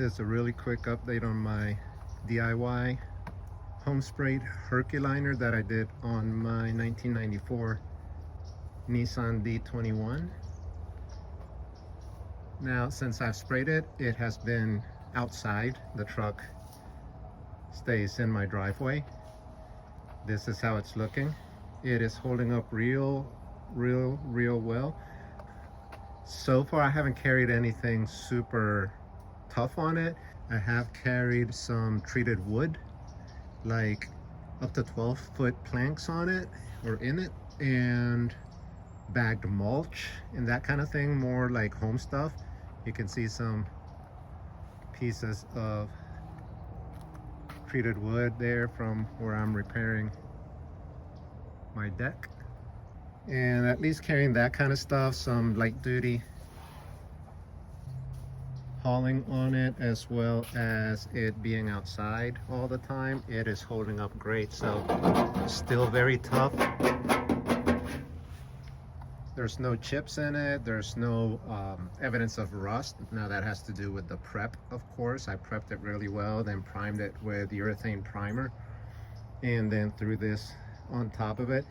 This is a really quick update on my DIY home sprayed Herculiner that I did on my 1994 Nissan D21. Now, since I've sprayed it, it has been outside. The truck stays in my driveway. This is how it's looking. It is holding up real well. So far, I haven't carried anything super tough on it. I have carried some treated wood, like up to 12-foot planks on it or in it, and bagged mulch and that kind of thing, more like home stuff. You can see some pieces of treated wood there from where I'm repairing my deck. And at least carrying that kind of stuff, some light duty hauling on it, as well as it being outside all the time, it is holding up great. So still very tough. There's no chips in it. There's no evidence of rust. Now that has to do with the prep, of course. I prepped it really well, then primed it with urethane primer, and then threw this on top of it.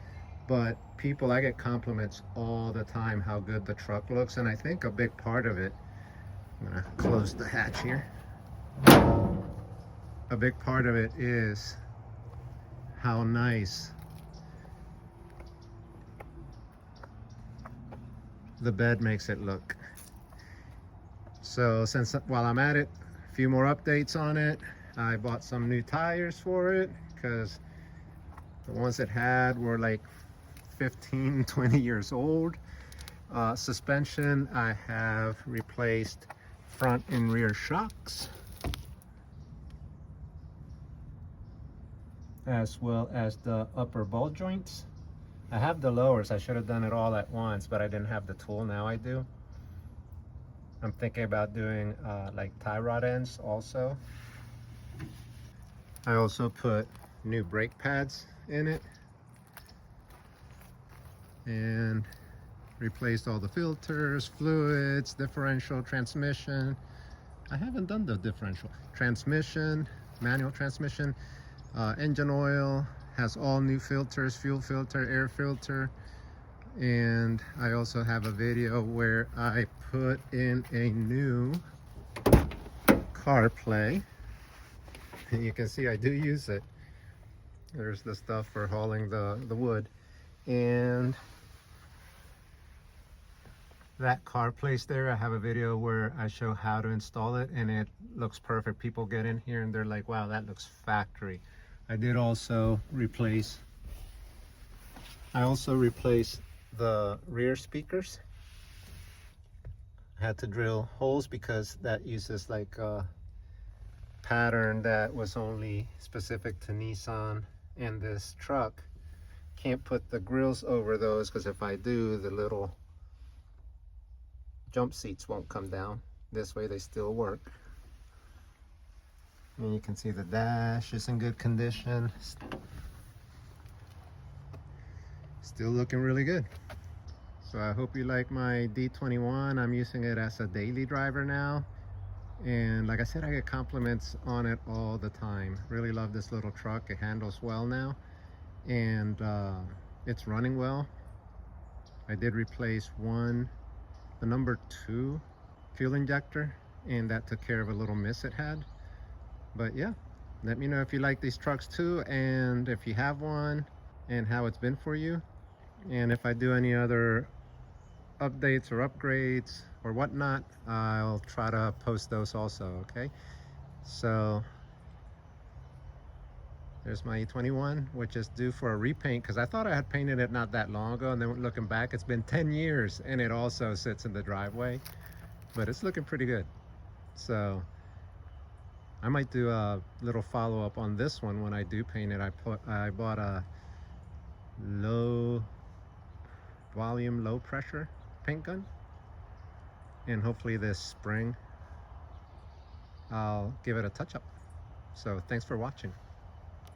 But people, I get compliments all the time how good the truck looks, and I think a big part of it, I'm gonna close the hatch here. A big part of it is how nice the bed makes it look. So while I'm at it, a few more updates on it. I bought some new tires for it because the ones it had were like 15, 20 years old. Suspension, I have replaced front and rear shocks, as well as the upper ball joints. I have the lowers. I should have done it all at once, but I didn't have the tool. Now I do. I'm thinking about doing like tie rod ends also. I also put new brake pads in it and replaced all the filters, fluids, differential, transmission. I haven't done the differential. Transmission, manual transmission, engine oil, has all new filters, fuel filter, air filter. And I also have a video where I put in a new CarPlay. And you can see I do use it. There's the stuff for hauling the wood. And that CarPlay there, I have a video where I show how to install it, and it looks perfect. People get in here and they're like, wow, that looks factory. I did also replace the rear speakers. I had to drill holes because that uses like a pattern that was only specific to Nissan and this truck. Can't put the grills over those because if I do, the little jump seats won't come down. This way they still work. And you can see the dash is in good condition. Still looking really good. So I hope you like my D21. I'm using it as a daily driver now. And like I said, I get compliments on it all the time. Really love this little truck. It handles well now. And it's running well. I did replace the number 2 fuel injector, and that took care of a little miss it had. But yeah, let me know if you like these trucks too, and if you have one, and how it's been for you. And if I do any other updates or upgrades or whatnot, I'll try to post those also, okay? So there's my E21, which is due for a repaint, because I thought I had painted it not that long ago, and then looking back, it's been 10 years, and it also sits in the driveway, but it's looking pretty good. So I might do a little follow-up on this one when I do paint it. I bought a low volume, low pressure paint gun, and hopefully this spring I'll give it a touch-up. So thanks for watching.